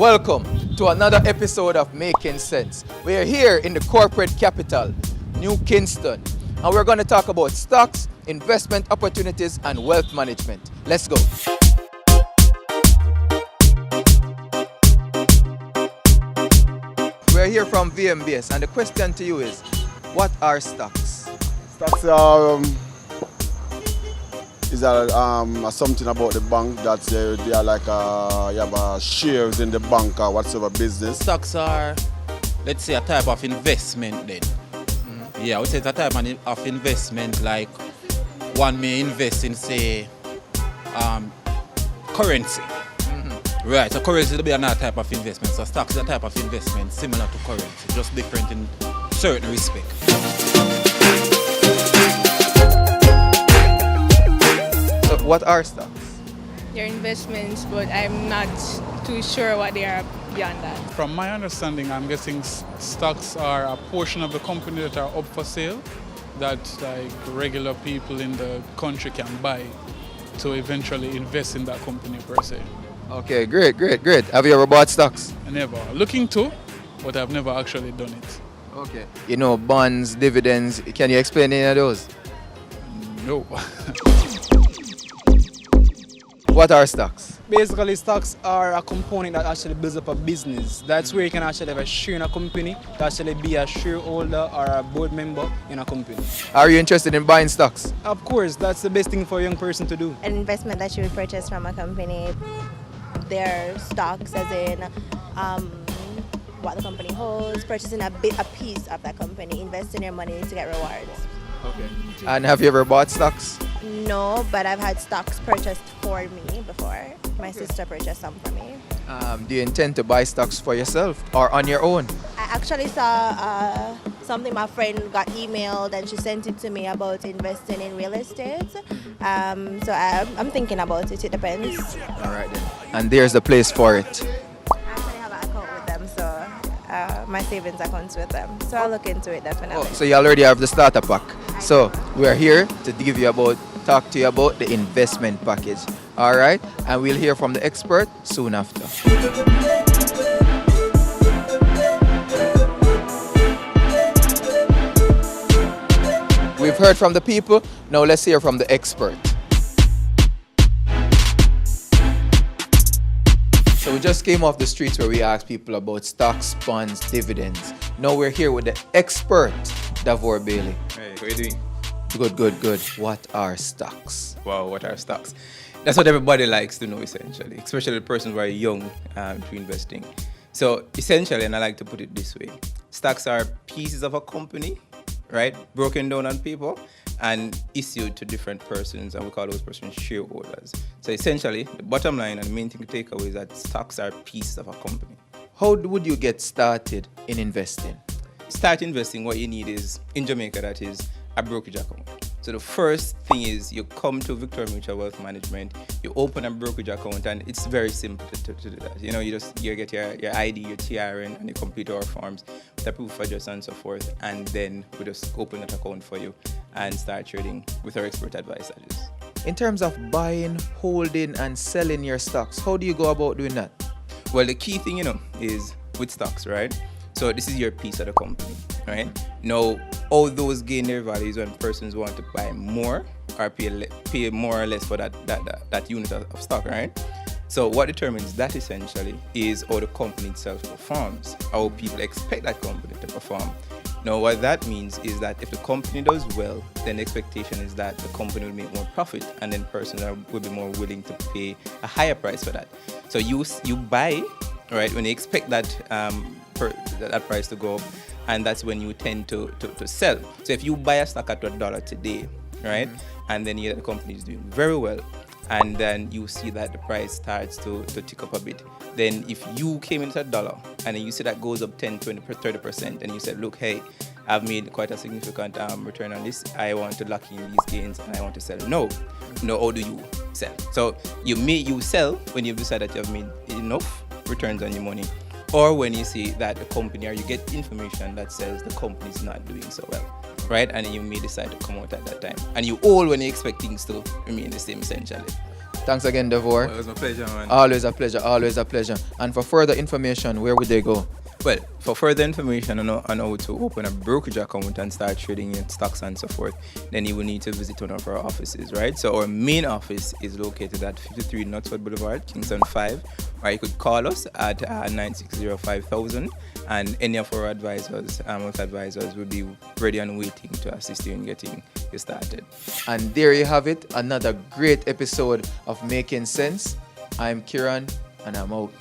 Welcome to another episode of Making Sense. We are here in the corporate capital, New Kingston, and we're going to talk about stocks, investment opportunities, and wealth management. Let's go. We're here from VMBS, and the question to you is, what are stocks? Stocks is something about the bank that they are like you have shares in the bank or whatsoever business. Stocks are, let's say, a type of investment then. Yeah, I would say it's a type of investment like one may invest in, say, currency. Right, so currency will be another type of investment. So stocks is a type of investment similar to currency, just different in certain respect. So what are stocks? They're investments, but I'm not too sure what they are beyond that. From my understanding, I'm guessing stocks are a portion of the company that are up for sale that like regular people in the country can buy to eventually invest in that company per se. Okay, great. Have you ever bought stocks? I never. Looking to, but I've never actually done it. Okay. You know, bonds, dividends, can you explain any of those? No. What are stocks? Basically, stocks are a component that actually builds up a business. That's where you can actually have a share in a company, to actually be a shareholder or a board member in a company. Are you interested in buying stocks? Of course, that's the best thing for a young person to do. An investment that you would purchase from a company, their stocks as in what the company holds, purchasing a piece of that company, investing your money to get rewards. Okay. And have you ever bought stocks? No, but I've had stocks purchased for me before. My sister purchased some for me. Do you intend to buy stocks for yourself or on your own? I actually saw something my friend got emailed and she sent it to me about investing in real estate. So I'm thinking about it. It depends. All right then. And there's the place for it. I actually have an account with them, so my savings account's with them. So I'll look into it definitely. Oh, so you already have the starter pack. So we're here to talk to you about the investment package. All right, and we'll hear from the expert soon after. We've heard from the people, now let's hear from the expert. So we just came off the streets where we asked people about stocks, bonds, dividends. Now we're here with the expert, Davor Bailey. Hey, how are you doing? Good. What are stocks? Wow, what are stocks? That's what everybody likes to know, essentially, especially the person who are young to investing. So essentially, and I like to put it this way, stocks are pieces of a company, right, broken down on paper and issued to different persons, and we call those persons shareholders. So essentially, the bottom line and the main thing to take away is that stocks are pieces of a company. How would you get started in investing? Start investing, what you need is, in Jamaica, that is a brokerage account. So the first thing is you come to Victoria Mutual Wealth Management, you open a brokerage account, and it's very simple to do that. You know, you get your ID, your TRN, and you complete our forms, the proof of address and so forth, and then we just open that account for you and start trading with our expert advisors. In terms of buying, holding, and selling your stocks, how do you go about doing that? Well, the key thing, is with stocks, right? So this is your piece of the company, right? Now, all those gain their values when persons want to buy more or pay more or less for that unit of stock, right? So what determines that essentially is how the company itself performs, how people expect that company to perform. Now, what that means is that if the company does well, then the expectation is that the company will make more profit, and then persons will be more willing to pay a higher price for that. So you buy, right, when you expect that price to go up, and that's when you tend to sell. So if you buy a stock at $1 today, right, and then the company is doing very well, and then you see that the price starts to tick up a bit, then if you came into $1 and then you see that goes up 10, 20, 30%, and you said, look, hey, I've made quite a significant return on this, I want to lock in these gains and I want to sell. No, how do you sell? So you sell when you've decided that you've made enough returns on your money, or when you see that the company, or you get information that says the company is not doing so well, right? And you may decide to come out at that time. And you all when you expect things to remain the same essentially. Thanks again, Davor. It was my pleasure, man. Always a pleasure, always a pleasure. And for further information, where would they go? Well, for further information on how to open a brokerage account and start trading in stocks and so forth, then you will need to visit one of our offices, right? So our main office is located at 53 Knutsford Boulevard, Kingston 5, or you could call us at 9605,000, and any of our advisors, wealth advisors, will be ready and waiting to assist you in getting you started. And there you have it, another great episode of Making Sense. I'm Kiran, and I'm out.